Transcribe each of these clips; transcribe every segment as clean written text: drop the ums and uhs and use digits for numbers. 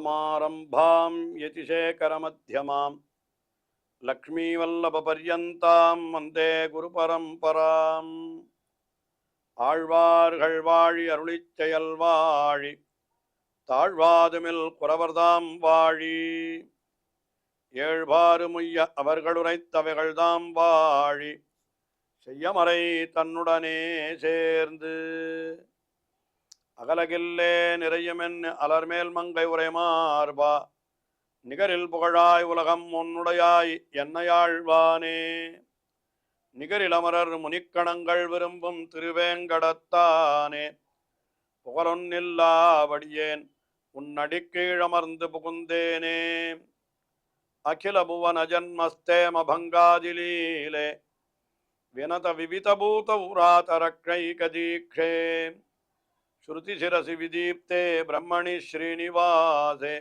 अस्मत्गुरुसमारम्भां यतिशेखरमध्यमां लक्ष्मीवल्लभपर्यन्तां वन्दे गुरुपरम्पराम् ஆழ்வார்கள் வாழி அருளிச் செயல் வாழி தாழ்வாதுமில் குறவர்தாம் வாழி ஏழ்பாறு முய்ய அவர்களுரைத்தவைகள்தாம் வாழி செய்யமறை தன்னுடனே சேர்ந்து அகலகில்லே நிறையுமென் அலர்மேல் மங்கை உரைமார்பா நிகரில் புகழாய் உலகம் உன்னுடையாய் என்னையாழ்வானே நிகரில் அமரர் முனிக்கணங்கள் விரும்பும் திருவேங்கடத்தானே புகழொன்னில்லாவடியேன் உன்னடிக்கீழமர்ந்து புகுந்தேனே அகில புவன ஜன்மஸ்தேம பங்காதிலீலே வினத விவிதபூத உராதரக்ஷைகதீக்ஷே ஸ்ருதிசிரசி விதீப்தே பிரம்மணி ஸ்ரீனிவாசே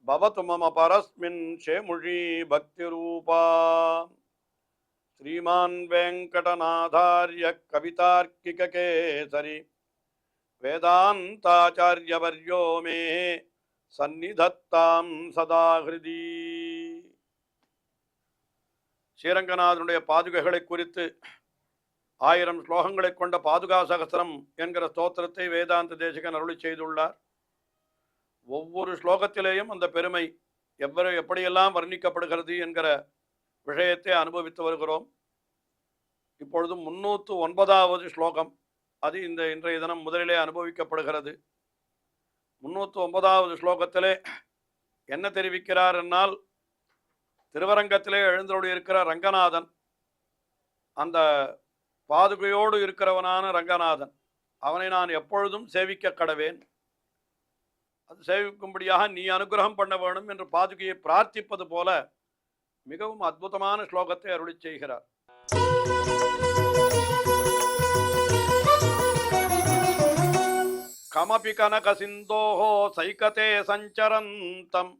பவது மம பரஸ்மின் ஷேமுழி பக்திரூபா श्रीमान् वेङ्कटनाथार्य कवितार्किककेसरी वेदान्ताचार्यवर्यो मे सन्निधत्तां सदा हृदि ஸ்ரீரங்கநாதனுடைய பாதுகைகளை குறித்து 1000 ஸ்லோகங்களை கொண்ட பாதுகா சகஸ்திரம் என்கிற ஸ்தோத்திரத்தை வேதாந்த தேசிகன் அருளி செய்துள்ளார். ஒவ்வொரு ஸ்லோகத்திலேயும் அந்த பெருமை எப்படியெல்லாம் வர்ணிக்கப்படுகிறது என்கிற விஷயத்தை அனுபவித்து வருகிறோம். இப்பொழுது 309வது ஸ்லோகம், அது இன்றைய தினம் முதலிலே அனுபவிக்கப்படுகிறது. 309வது ஸ்லோகத்திலே என்ன தெரிவிக்கிறார் என்னால், திருவரங்கத்திலே எழுந்தருளி இருக்கிற ரங்கநாதன், அந்த பாதுகையோடு இருக்கிறவனான ரங்கநாதன், அவனை நான் எப்பொழுதும் சேவிக்க கடவேன், அது சேவிக்கும்படியாக நீ அனுகிரகம் பண்ண வேணும் என்று பாதுகையை பிரார்த்திப்பது போல மிகவும் அற்புதமான ஸ்லோகத்தை அருளி செய்கிறார். கமபி கனக சிந்தோஹோ சைகதே சஞ்சரந்தம்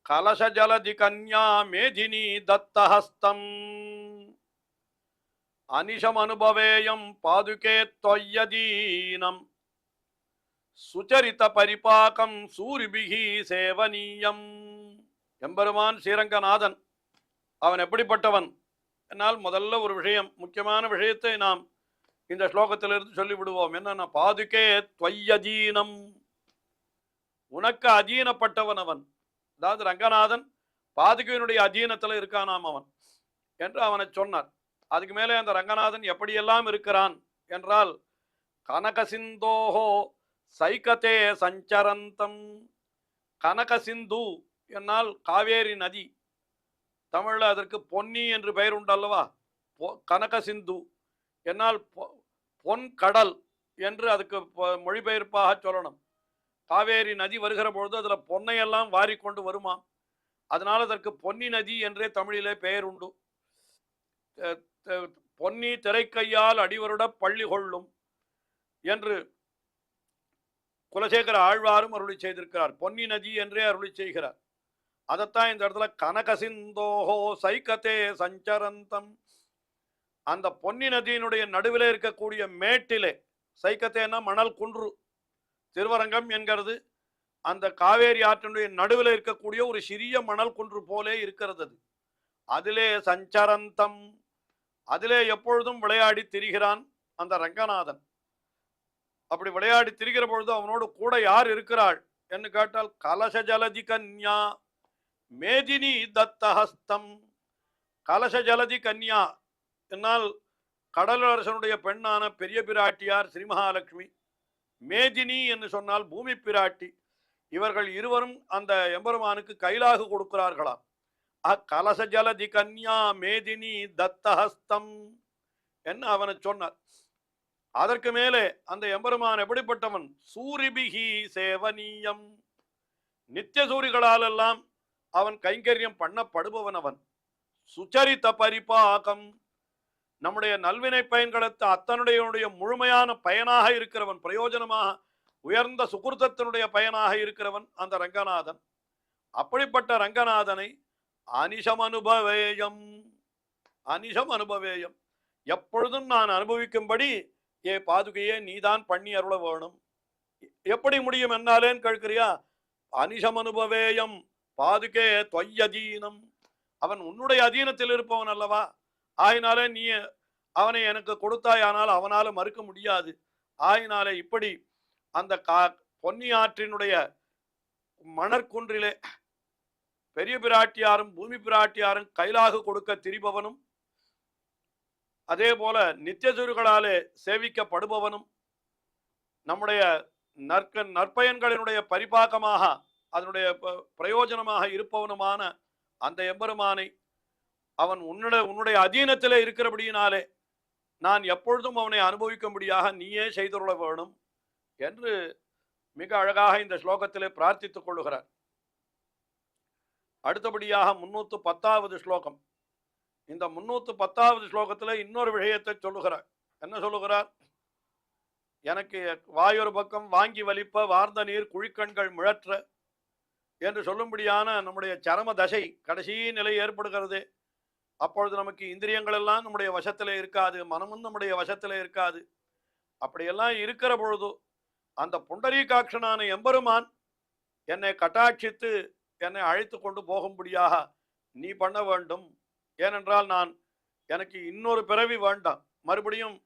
கலச ஜலதி கன்யா மேதினி தத்தஹஸ்தம் அனிஷம் அனுபவேயம் பாதுகே தொய்யதீனம் சுச்சரித பரிபாகம் சூரிபிகி சேவனீயம். எம்பெருமான் ஸ்ரீரங்கநாதன் அவன் எப்படிப்பட்டவன் என்னால் முதல்ல ஒரு விஷயம், முக்கியமான விஷயத்தை நாம் இந்த ஸ்லோகத்திலிருந்து சொல்லிவிடுவோம். என்னன்னா, பாதுகே துவய்யதீனம், உனக்கு அதீனப்பட்டவன் அவன். அதாவது ரங்கநாதன் பாதுகையினுடைய அதீனத்தில் இருக்கானாம் அவன் என்று அவனை சொன்னார். அதுக்கு மேலே அந்த ரங்கநாதன் எப்படியெல்லாம் இருக்கிறான் என்றால், கனகசிந்தோஹோ சைகதே சஞ்சரந்தம். கனகசிந்து என்னால் காவேரி நதி, தமிழில் அதற்கு பொன்னி என்று பெயர் உண்டல்லவா. கனகசிந்து என்னால் பொன் கடல் என்று அதுக்கு மொழிபெயர்ப்பாக சொல்லணும். காவேரி நதி வருகிற பொழுது அதில் பொன்னையெல்லாம் வாரிக்கொண்டு வருமாம், அதனால் அதற்கு பொன்னி நதி என்றே தமிழிலே பெயர் உண்டு. பொன்னி திரைக்கையால் அடிவருட பள்ளி கொள்ளும் என்று குலசேகர ஆழ்வாரும் அருளி செய்திருக்கிறார். பொன்னி நதி என்றே அருளி செய்கிறார். அதைத்தான் இந்த இடத்துல கனகசிந்தோஹோ சைகதே சஞ்சரந்தம், அந்த பொன்னி நதியினுடைய நடுவில் இருக்கக்கூடிய மேட்டிலே, சைகத்தேனா மணல் குன்று, திருவரங்கம் என்கிறது அந்த காவேரி ஆற்றினுடைய நடுவில் இருக்கக்கூடிய ஒரு சிறிய மணல் குன்று போலே இருக்கிறது. அதிலே சஞ்சரந்தம், அதிலே எப்பொழுதும் விளையாடி திரிகிறான் அந்த ரங்கநாதன். அப்படி விளையாடி திரிகிற பொழுது அவனோடு கூட யார் இருக்கிறாள் என்று கேட்டால், கலச ஜலதி கன்யா மேதினி தத்தஹஸ்தம். கலச ஜலதி கன்யா என்னால் கடலரசனுடைய பெண்ணான பெரிய பிராட்டியார் ஸ்ரீ மகாலட்சுமி, மேதினி என்று சொன்னால் பூமி பிராட்டி. இவர்கள் இருவரும் அந்த எம்பெருமானுக்கு கைலாகு கொடுக்கிறார்களாம். கலச ஜலதி கன்யா மேதினி தத்தஹஸ்தம் என்று அவனை சொன்னார். அதற்கு மேலே அந்த எம்பெருமான் எப்படிப்பட்டவன், சூரிபிகி சேவனீயம், நித்திய சூரிகளால் எல்லாம் அவன் கைங்கரியம் பண்ணப்படுபவன் அவன். சுச்சரித்த பரிபாகம், நம்முடைய நல்வினை பயன்களுக்கு அத்தனுடைய முழுமையான பயனாக இருக்கிறவன், பிரயோஜனமாக உயர்ந்த சுகிருத்தத்தினுடைய பயனாக இருக்கிறவன் அந்த ரங்கநாதன். அப்படிப்பட்ட ரங்கநாதனை அனிஷம் அனுபவேயம், அனிஷம் அனுபவேயம், எப்பொழுதும் நான் அனுபவிக்கும்படி ஏ பாதுகையே நீதான் பண்ணி அருள வேணும். எப்படி முடியும் என்னாலேன்னு கேட்கிறியா? அனிஷம் அனுபவேயம் பாதுகே தொய்யதீனம். அவன் உன்னுடைய அதீனத்தில் இருப்பவன் அல்லவா, ஆயினாலே நீ அவனை எனக்கு கொடுத்தாயானால் அவனால மறுக்க முடியாது. ஆயினாலே இப்படி அந்த பொன்னி ஆற்றினுடைய மணற்குன்றிலே பெரிய பிராட்டியாரும் பூமி பிராட்டியாரும் கைலாக கொடுக்க திரிபவனும், அதே போல நித்தியசுர்களாலே சேவிக்கப்படுபவனும், நம்முடைய நற்பயன்களினுடைய பரிபாகமாக அதனுடைய பிரயோஜனமாக இருப்பவனுமான அந்த எம்பெருமானை அவன் உன்னுடைய அதீனத்திலே இருக்கிறபடியினாலே நான் எப்பொழுதும் அவனை அனுபவிக்கும்படியாக நீயே செய்துள்ள வேணும் என்று மிக அழகாக இந்த ஸ்லோகத்திலே பிரார்த்தித்துக் கொள்ளுகிறார். அடுத்தபடியாக 310வது ஸ்லோகம். இந்த 310வது ஸ்லோகத்தில் இன்னொரு விஷயத்தை சொல்லுகிறார். என்ன சொல்லுகிறார்? எனக்கு வாயொரு பக்கம் வாங்கி வலிப்ப வார்ந்த நீர் குழிக்கண்கள் முழற்ற என்று சொல்லும்படியான நம்முடைய சரம தசை கடைசி நிலை ஏற்படுகிறது. அப்பொழுது நமக்கு இந்திரியங்கள் எல்லாம் நம்முடைய வசத்திலே இருக்காது, மனமும் நம்முடைய வசத்திலே இருக்காது. அப்படியெல்லாம் இருக்கிற பொழுது அந்த புண்டரீகாட்சனான எம்பெருமான் என்னை கட்டாட்சித்து என்னை அழைத்து கொண்டு போகும்படியாக நீ பண்ண வேண்டும். ஏனென்றால் எனக்கு இன்னொரு பிறவி வேண்டாம். மறுபடியும்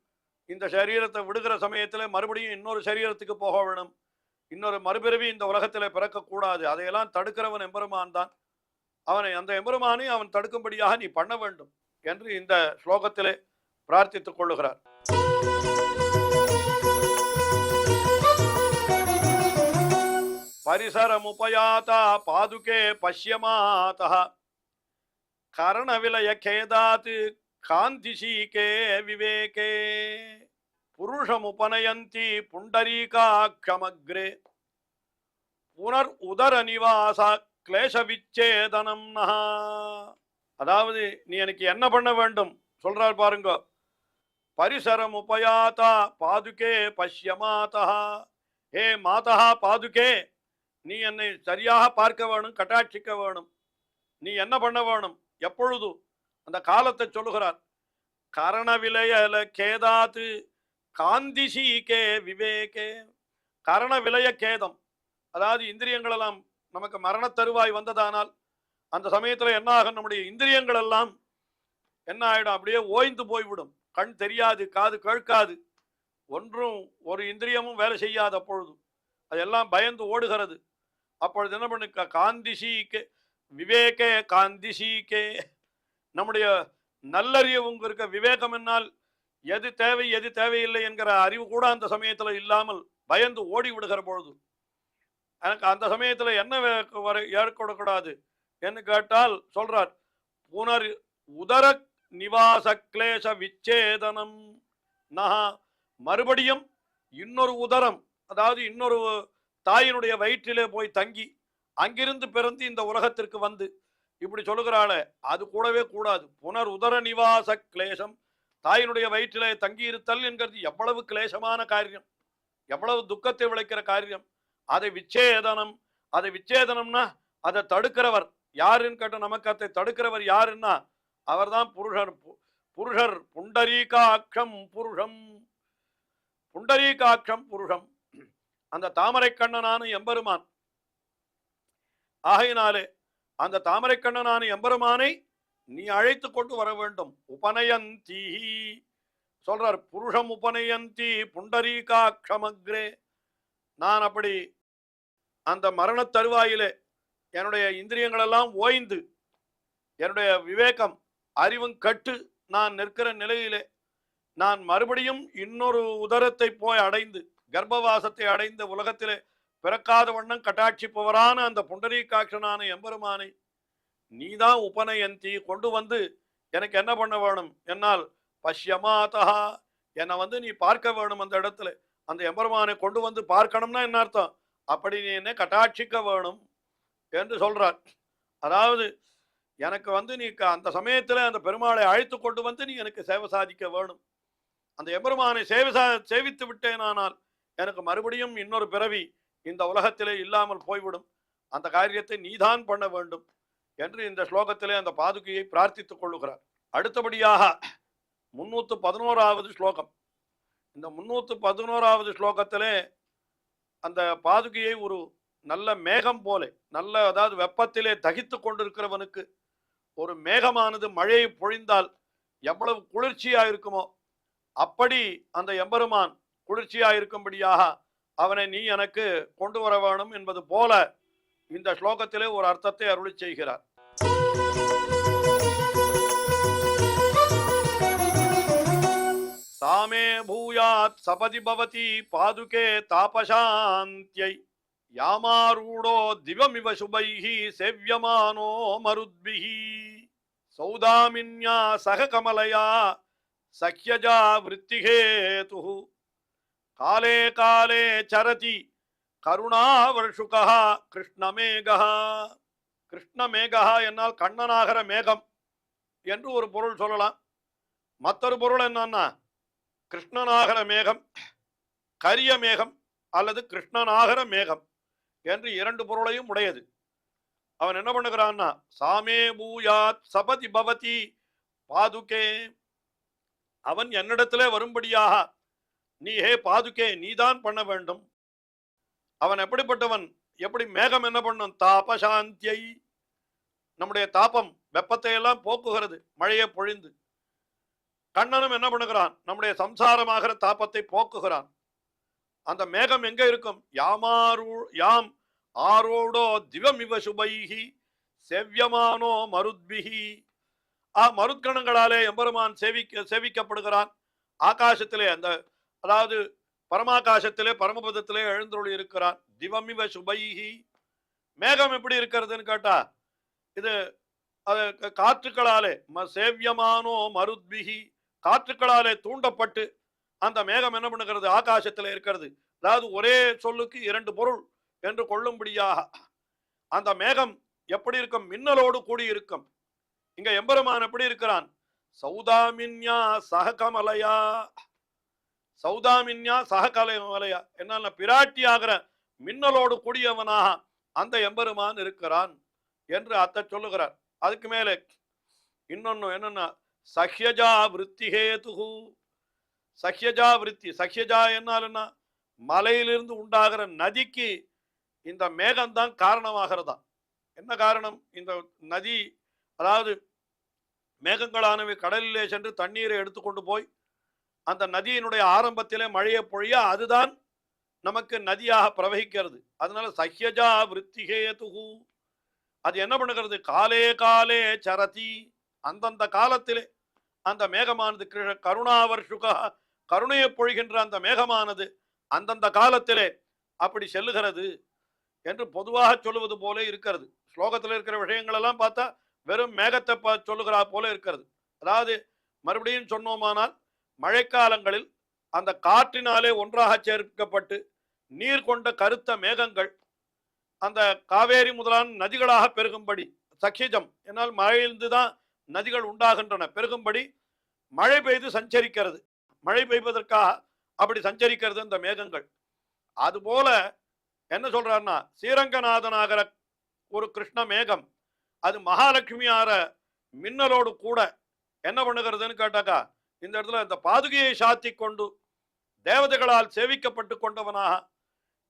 இந்த சரீரத்தை விடுகிற சமயத்தில் மறுபடியும் இன்னொரு சரீரத்துக்கு போக வேணும். இன்னொரு மறுபிறவி இந்த உலகத்தில் பிறக்கக்கூடாது. அதையெல்லாம் தடுக்கிறவன் எம்பெருமான் தான். அந்த எம்பெருமானை அவன் தடுக்கும்படியாக நீ பண்ண வேண்டும் என்று இந்த ஸ்லோகத்திலே பிரார்த்தித்துக் கொள்ளுகிறார். பரிசரமுபயாதா பாதுகே பஷ்யமாதா கரணவிலய கேதாத் காந்திசீகே விவேகே புருஷமுபனயந்தி புண்டரீகாக்ஷமக்ரே புனர் உதர நிவாசா கிளேச விச்சேதனம். அதாவது நீ எனக்கு என்ன பண்ண வேண்டும் சொல்றார் பாருங்க. பரிசரம் உபயாதா பாதுகே பஷ்யமாதா. ஹே மாதா பாதுகே, நீ என்னை சரியாக பார்க்க வேணும், கட்டாட்சிக்க வேணும். நீ என்ன பண்ண வேணும்? எப்பொழுது அந்த காலத்தை சொல்லுகிறார். கரணவிலய கேதாத்து காந்திசீகே விவேகே. கரண விலய கேதம், அதாவது இந்திரியங்கள் எல்லாம் நமக்கு மரண தருவாய் வந்ததானால் அந்த சமயத்தில் என்ன ஆகும்? நம்முடைய இந்திரியங்கள் எல்லாம் என்ன ஆயிடும்? அப்படியே ஓய்ந்து போய்விடும். கண் தெரியாது, காது கேட்காது, ஒன்றும் ஒரு இந்திரியமும் வேலை செய்யாது. அப்பொழுது அதெல்லாம் பயந்து ஓடுகிறது. அப்பொழுது என்ன பண்ணு? காந்திசீகே விவேகே காந்திசீகே. நம்முடைய நல்லறிவும் இருக்க விவேகம் என்னால் எது தேவை எது தேவையில்லை என்கிற அறிவு கூட அந்த சமயத்தில் இல்லாமல் பயந்து ஓடி விடுகிற பொழுது எனக்கு அந்த சமயத்தில் என்ன ஏற்படக்கூடாது என்று கேட்டால் சொல்றார். புனர் உதர நிவாச கிளேச விச்சேதனம். மறுபடியும் இன்னொரு உதரம், அதாவது இன்னொரு தாயினுடைய வயிற்றிலே போய் தங்கி அங்கிருந்து பிறந்து இந்த உலகத்திற்கு வந்து இப்படி சொல்லுகிறாளே, அது கூடவே கூடாது. புனர் உதர நிவாச கிளேசம், தாயினுடைய வயிற்றிலே தங்கி இருத்தல் என்கிறது எவ்வளவு கிளேசமான காரியம், எவ்வளவு துக்கத்தை விளைக்கிற காரியம். அதை விச்சேதனம்னா அதை தடுக்கிறவர் யாருன்னு கேட்ட, நமக்கு அதை தடுக்கிறவர் யாருன்னா அவர்தான் புருஷர் புண்டரீகாட்சம் புருஷம். புண்டரீகாட்சம் புருஷம், அந்த தாமரை கண்ணனான எம்பெருமான். ஆகையினாலே அந்த தாமரை கண்ணனான எம்பெருமானை நீ அழைத்து கொண்டு வர வேண்டும். உபநயந்தி சொல்றார். புருஷம் உபநயந்தி புண்டரீகாட்சமக்ரே. நான் அப்படி அந்த மரண தருவாயிலே என்னுடைய இந்திரியங்களெல்லாம் ஓய்ந்து என்னுடைய விவேகம் அறிவும் கட்டு நான் நிற்கிற நிலையிலே நான் மறுபடியும் இன்னொரு உதரத்தை போய் அடைந்து கர்ப்பவாசத்தை அடைந்த உலகத்திலே பிறக்காத வண்ணம் கட்டாட்சிப்பவரான அந்த புண்டரீகாட்சனான எம்பெருமானை நீதான் உபநயந்தி கொண்டு வந்து எனக்கு என்ன பண்ண வேணும்? என்னால் பஷ்யமாதா, என்னை வந்து நீ பார்க்க வேணும். அந்த இடத்துல அந்த எம்பெருமானை கொண்டு வந்து பார்க்கணும்னா என்ன அர்த்தம்? அப்படி நீ என்னை கட்டாட்சிக்க வேணும் என்று சொல்றார். அதாவது எனக்கு வந்து நீ அந்த சமயத்தில் அந்த பெருமாளை அழைத்து கொண்டு வந்து நீ எனக்கு சேவை சாதிக்க வேணும். அந்த எம்பெருமானை சேவித்து விட்டேனானால் எனக்கு மறுபடியும் இன்னொரு பிறவி இந்த உலகத்திலே இல்லாமல் போய்விடும். அந்த காரியத்தை நீதான் பண்ண வேண்டும் என்று இந்த ஸ்லோகத்திலே அந்த பாதுகையை பிரார்த்தித்துக் கொள்ளுகிறார். அடுத்தபடியாக 311வது ஸ்லோகம். இந்த 311வது ஸ்லோகத்திலே அந்த பாதுகையை ஒரு நல்ல மேகம் போல, நல்ல அதாவது வெப்பத்திலே தகித்து கொண்டிருக்கிறவனுக்கு ஒரு மேகமானது மழையை பொழிந்தால் எவ்வளவு குளிர்ச்சியா இருக்குமோ அப்படி அந்த எம்பெருமான் குளிர்ச்சியா இருக்கும்படியாக அவனை நீ எனக்கு கொண்டு வர வேணும் என்பது போல இந்த ஸ்லோகத்திலே ஒரு அர்த்தத்தை அருளி செய்கிறார். சாமே பூயாத் சபதி பவதி பாதுகே தாபசாந்த்யை யாமாரூடோ திவமிவ சுபைஹி சேவ்யமானோ மருத்பிஹி சௌதாமின்யா சக கமலயா சக்யஜா விருத்திஹேதுஹு காலே காலே சரதி கருணாவர்ஷுகா கிருஷ்ணமேகா. கிருஷ்ணமேகா என்னால் கண்ணனாகர மேகம் என்று ஒரு பொருள் சொல்லலாம். மற்றொரு பொருள் என்னன்னா கிருஷ்ணனாகர மேகம், கரிய மேகம் அல்லது கிருஷ்ணனாகர மேகம் என்று இரண்டு பொருளையும் உடையது. அவன் என்ன பண்ணுகிறான்னா சாமே பூயாத் சபதி பவதி பாதுகே, அவன் என்னிடத்திலே வரும்படியாக நீ ஹே பாதுகே நீதான் பண்ண வேண்டும். அவன் எப்படிப்பட்டவன், எப்படி மேகம் என்ன பண்ணும், தாபசாந்தியை, நம்முடைய தாபம் வெப்பத்தை எல்லாம் போக்குகிறது மழையை பொழிந்து. கண்ணனும் என்ன பண்ணுகிறான், நம்முடைய சம்சாரமாகிற தாபத்தை போக்குகிறான். அந்த மேகம் எங்க இருக்கும், யாம் ஆரோடோ திவமிவ சுபைஹி செவ்யமானோ மருத்பிஹி. மருத்கணங்களாலே எம்பெருமான் சேவிக்கப்படுகிறான். ஆகாசத்திலே அந்த அதாவது பரமாகாசத்திலே பரமபதத்திலே எழுந்தருளி இருக்கிறான். திவமிவ சுபைஹி, மேகம் எப்படி இருக்கிறதுன்னு கேட்டா இது காற்றுக்களாலே சேவியமானோ மருத்பிஹி, காற்றுக்களாலே தூண்டப்பட்டு அந்த மேகம் என்ன பண்ணுகிறது, ஆகாசத்தில் இருக்கிறது. அதாவது ஒரே சொல்லுக்கு இரண்டு பொருள் என்று கொள்ளும்படியாக அந்த மேகம் எப்படி இருக்கும், மின்னலோடு கூடி இருக்கும். இங்க எம்பெருமான் எப்படி இருக்கிறான், சௌதாமின்யா சககமலையா, சௌதாமின்யா சககமலையா என்ன பிராட்டி ஆகிற மின்னலோடு கூடியவனாக அந்த எம்பெருமான் இருக்கிறான் என்று அத்தை சொல்லுகிறார். அதுக்கு மேலே இன்னொன்னு என்னன்னா சஹ்யஜா விருத்திஹேதுஹு, சஹ்யஜா விருத்தி, சஹ்யஜா என்னாலுன்னா மலையிலிருந்து உண்டாகிற நதிக்கு இந்த மேகம்தான் காரணமாகிறதா. என்ன காரணம், இந்த நதி அதாவது மேகங்களானவை கடலிலே சென்று தண்ணீரை எடுத்துக்கொண்டு போய் அந்த நதியினுடைய ஆரம்பத்திலே மழையை பொழிய அதுதான் நமக்கு நதியாக பிரவகிக்கிறது. அதனால சஹ்யஜா விருத்திஹேதுஹு, அது என்ன பண்ணுகிறது, காலே காலே சரதி, அந்தந்த காலத்திலே அந்த மேகமானது கருணாவர்ஷுகா, கருணையை பொழிகின்ற அந்த மேகமானது அந்தந்த காலத்திலே அப்படி செல்லுகிறது என்று பொதுவாக சொல்லுவது போல இருக்கிறது. ஸ்லோகத்தில் இருக்கிற விஷயங்கள் எல்லாம் பார்த்தா வெறும் மேகத்தை சொல்லுகிறா போல இருக்கிறது. அதாவது மறுபடியும் சொன்னோமானால் மழைக்காலங்களில் அந்த காற்றினாலே ஒன்றாக சேர்க்கப்பட்டு நீர் கொண்ட கருத்த மேகங்கள் அந்த காவேரி முதலான நதிகளாக பெருகும்படி, சக்கியஜம் என்னால் மழையிலிருந்து தான் நதிகள் உண்டாகின்றன, பெருகும்படி மழை பெய்து சஞ்சரிக்கிறது. மழை பெய்வதற்காக அப்படி சஞ்சரிக்கிறது இந்த மேகங்கள். அதுபோல என்ன சொல்றாருன்னா ஸ்ரீரங்கநாதனாகிற ஒரு கிருஷ்ண மேகம் அது மகாலட்சுமி ஆகிற மின்னலோடு கூட என்ன பண்ணுகிறதுன்னு கேட்டாக்கா இந்த இடத்துல இந்த பாதுகையை சாத்தி கொண்டு தேவதைகளால் சேவிக்கப்பட்டு கொண்டவனாக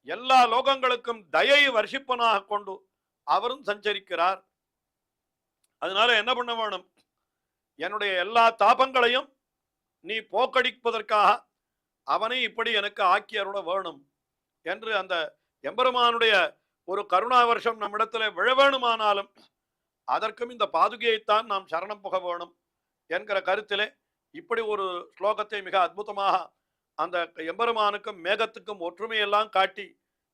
எல்லா லோகங்களுக்கும் தயை வர்ஷிப்பனாக கொண்டு அவரும் சஞ்சரிக்கிறார். அதனால என்ன பண்ண வேணும், என்னுடைய எல்லா தாபங்களையும் நீ போக்கடிப்பதற்காக அவனை இப்படி எனக்கு ஆக்கி அருள வேணும் என்று அந்த எம்பெருமானுடைய ஒரு கருணா வருஷம் நம்மிடத்துல விழ வேணுமானாலும் அதற்கும் இந்த பாதுகையைத்தான் நாம் சரணம் புக வேணும் என்கிற கருத்திலே இப்படி ஒரு ஸ்லோகத்தை மிக அற்புதமாக அந்த எம்பெருமானுக்கும் மேகத்துக்கும் ஒற்றுமையெல்லாம் காட்டி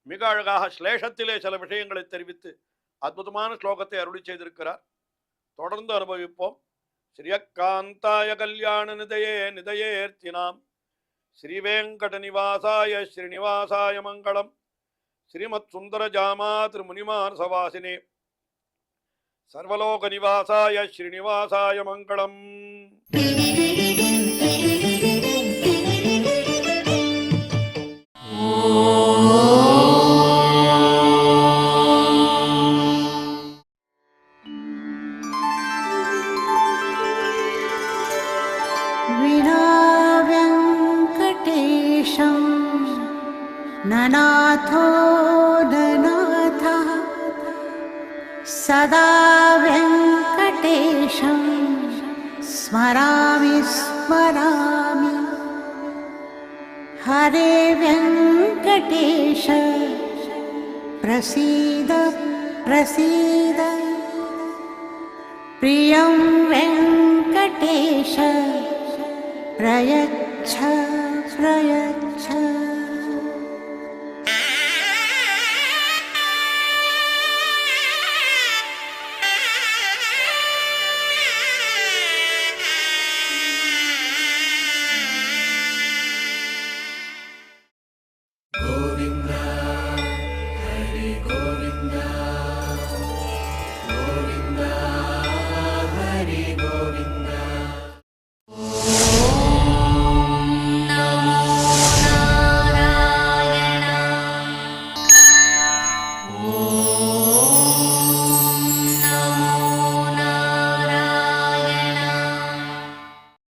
மிக அழகாக ஸ்லேஷத்திலே சில விஷயங்களை தெரிவித்து அற்புதமான ஸ்லோகத்தை அருளி செய்திருக்கிறார். தொடர்ந்து அனுபவிப்போம். ஸ்ரீயக்காந்தாய கல்யாண நிதயே நிதயேர்த்தினாம் ஸ்ரீவேங்கட நிவாசாய ஸ்ரீனிவாசாய மங்களம். ஸ்ரீமத் சுந்தர ஜாமா திருமுனிமான் சவாசினே சர்வலோக நிவாசாய ஸ்ரீனிவாசாய மங்களம். ननाथो ननाथ सदा वेङ्कटेशं स्मरामि स्मरामि। हरे वेङ्कटेश प्रसीद प्रसीद। प्रियं वेङ्कटेश प्रयच्छ प्रयच्छ।